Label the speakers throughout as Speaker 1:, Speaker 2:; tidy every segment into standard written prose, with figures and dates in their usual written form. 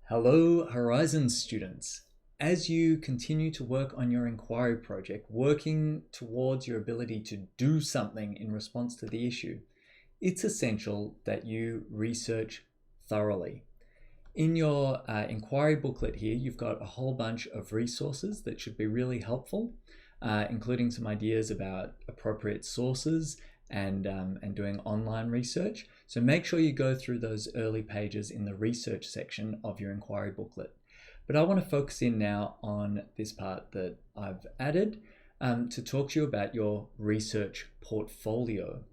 Speaker 1: Hello, Horizon students. As you continue to work on your inquiry project, working towards your ability to do something in response to the issue, it's essential that you research thoroughly. In your inquiry booklet here, you've got a whole bunch of resources that should be really helpful, including some ideas about appropriate sources and doing online research. So make sure you go through those early pages in the research section of your inquiry booklet. But I want to focus in now on this part that I've added to talk to you about your research portfolio.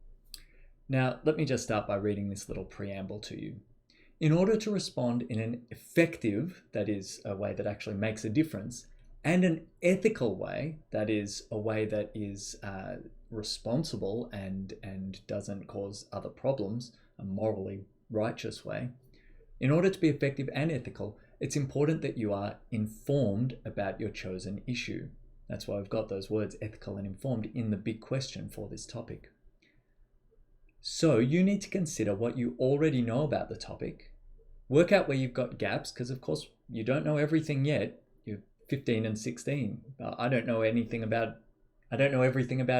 Speaker 1: Now, let me just start by reading this little preamble to you. In order to respond in an effective, that is, a way that actually makes a difference, and an ethical way, that is, a way that is responsible and doesn't cause other problems, a morally righteous way. In order to be effective and ethical, it's important that you are informed about your chosen issue. That's why I've got those words ethical and informed in the big question for this topic. So you need to consider what you already know about the topic, work out where you've got gaps, because of course you don't know everything yet. You're 15 and 16. I don't know everything about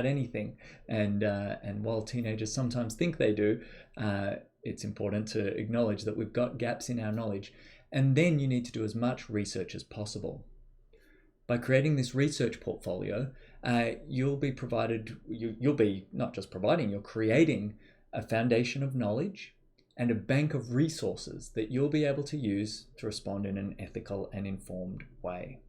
Speaker 1: anything. And while teenagers sometimes think they do, it's important to acknowledge that we've got gaps in our knowledge. And then you need to do as much research as possible. By creating this research portfolio, you'll be not just providing, you're creating a foundation of knowledge and a bank of resources that you'll be able to use to respond in an ethical and informed way.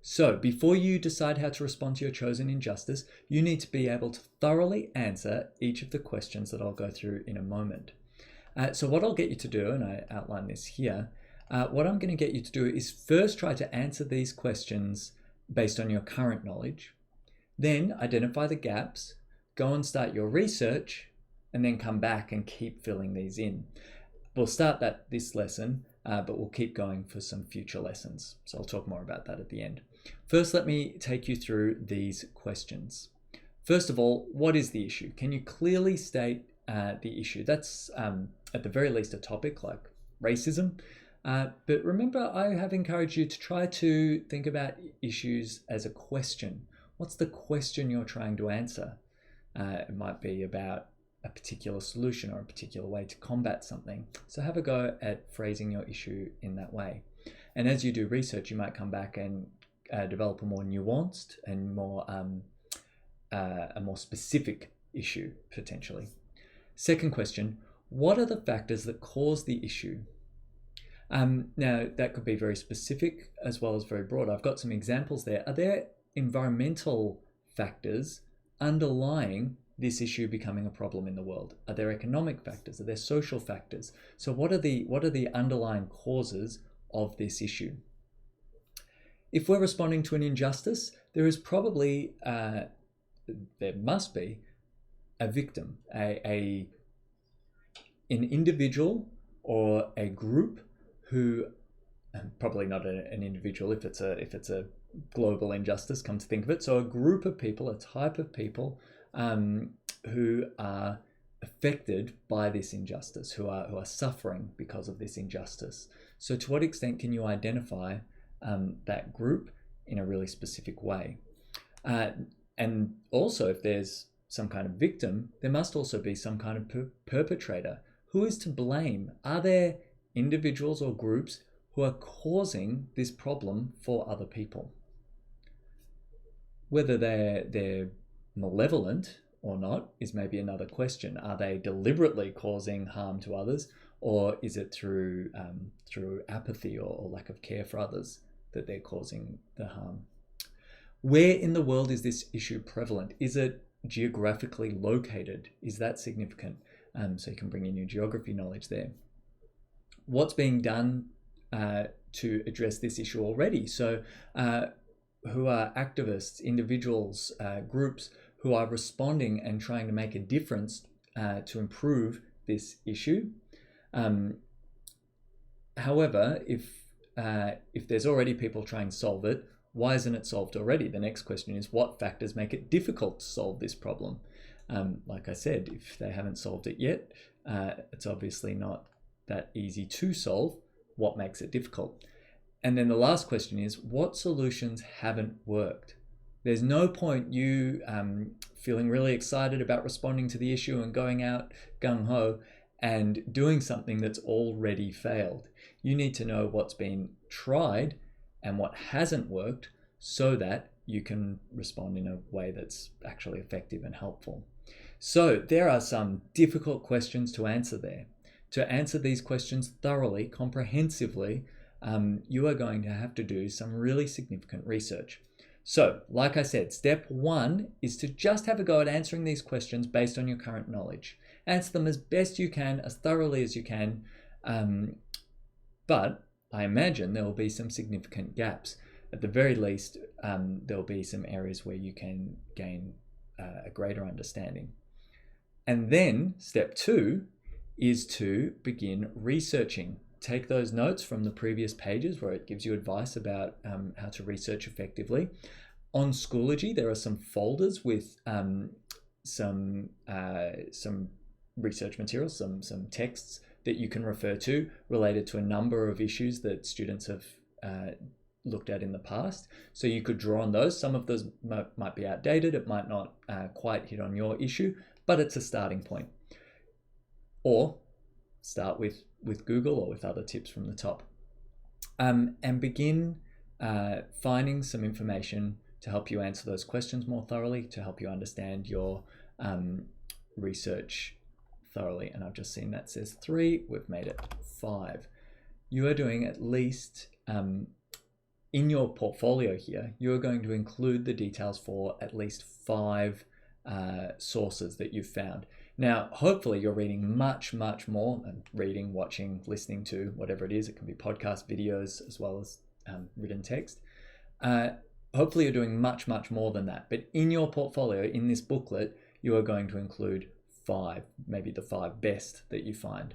Speaker 1: So before you decide how to respond to your chosen injustice, you need to be able to thoroughly answer each of the questions that I'll go through in a moment. So what I'll get you to do, and I outline this here, what I'm going to get you to do is first try to answer these questions based on your current knowledge, then identify the gaps, go and start your research, and then come back and keep filling these in. We'll start this lesson, but we'll keep going for some future lessons. So I'll talk more about that at the end. First, let me take you through these questions. First of all, what is the issue? Can you clearly state the issue? That's at the very least a topic like racism. But remember, I have encouraged you to try to think about issues as a question. What's the question you're trying to answer? It might be about a particular solution or a particular way to combat something. So have a go at phrasing your issue in that way. And as you do research, you might come back and develop a more nuanced and a more specific issue, potentially. Second question, what are the factors that cause the issue? Now, that could be very specific as well as very broad. I've got some examples there. Are there environmental factors underlying this issue becoming a problem in the world? Are there economic factors? Are there social factors? So what are the underlying causes of this issue? If we're responding to an injustice, there is probably, there must be a victim, an individual or a group who, and probably not an individual if it's a global injustice, come to think of it. So a group of people, a type of people who are affected by this injustice, who are suffering because of this injustice. So to what extent can you identify that group in a really specific way? And also, if there's some kind of victim, there must also be some kind of perpetrator. Who is to blame? Are there individuals or groups who are causing this problem for other people? Whether they're malevolent or not is maybe another question. Are they deliberately causing harm to others, or is it through apathy or lack of care for others that they're causing the harm? Where in the world is this issue prevalent? Is it geographically located? Is that significant? So you can bring in your geography knowledge there. What's being done to address this issue already? So who are activists, individuals, groups who are responding and trying to make a difference to improve this issue? However, if there's already people trying to solve it, why isn't it solved already? The next question is, what factors make it difficult to solve this problem? Like I said, if they haven't solved it yet, it's obviously not that easy to solve. what makes it difficult. And then the last question is, what solutions haven't worked? There's no point you feeling really excited about responding to the issue and going out gung-ho and doing something that's already failed. You need to know what's been tried and what hasn't worked so that you can respond in a way that's actually effective and helpful. So there are some difficult questions to answer there. To answer these questions thoroughly, comprehensively, you are going to have to do some really significant research. So, like I said, step one is to just have a go at answering these questions based on your current knowledge. Answer them as best you can, as thoroughly as you can, but I imagine there will be some significant gaps. At the very least, there will be some areas where you can gain a greater understanding. And then step two is to begin researching. Take those notes from the previous pages where it gives you advice about how to research effectively. On Schoology, there are some folders with some research materials, some texts that you can refer to related to a number of issues that students have looked at in the past. So you could draw on those. Some of those might be outdated. It might not quite hit on your issue, but it's a starting point. Or start with Google or with other tips from the top. And begin finding some information to help you answer those questions more thoroughly, to help you understand your research thoroughly. And I've just seen that says 3, we've made it 5. You are doing at least, in your portfolio here, you are going to include the details for at least 5 sources that you've found. Now, hopefully you're reading much, much more, and reading, watching, listening to, whatever it is. It can be podcast videos as well as written text. Hopefully you're doing much, much more than that. But in your portfolio, in this booklet, you are going to include 5, maybe the 5 best that you find.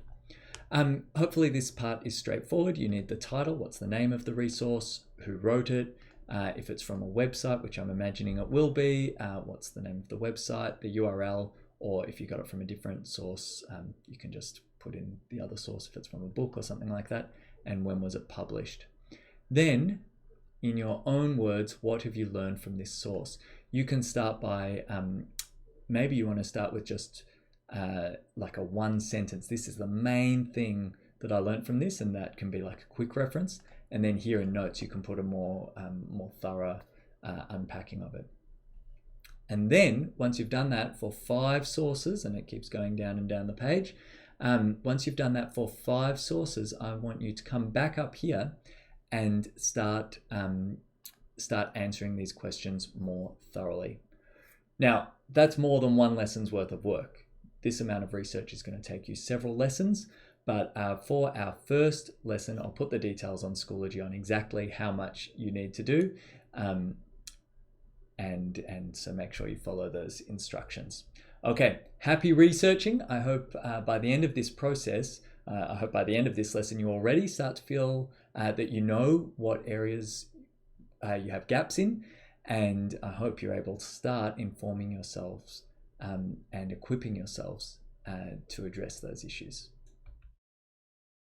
Speaker 1: Hopefully this part is straightforward. You need the title, what's the name of the resource, who wrote it, if it's from a website, which I'm imagining it will be, what's the name of the website, the URL, or if you got it from a different source, you can just put in the other source if it's from a book or something like that, and when was it published. Then, in your own words, what have you learned from this source? You can start by, maybe you want to start with just like a 1 sentence. This is the main thing that I learned from this, and that can be like a quick reference. And then here in notes, you can put a more thorough unpacking of it. And then once you've done that for 5 sources, and it keeps going down and down the page, once you've done that for 5 sources, I want you to come back up here and start answering these questions more thoroughly. Now, that's more than 1 lesson's worth of work. This amount of research is going to take you several lessons, but for our first lesson, I'll put the details on Schoology on exactly how much you need to do. And so make sure you follow those instructions. Okay, happy researching. I hope by the end of this process, I hope by the end of this lesson, you already start to feel that you know what areas you have gaps in, and I hope you're able to start informing yourselves and equipping yourselves to address those issues.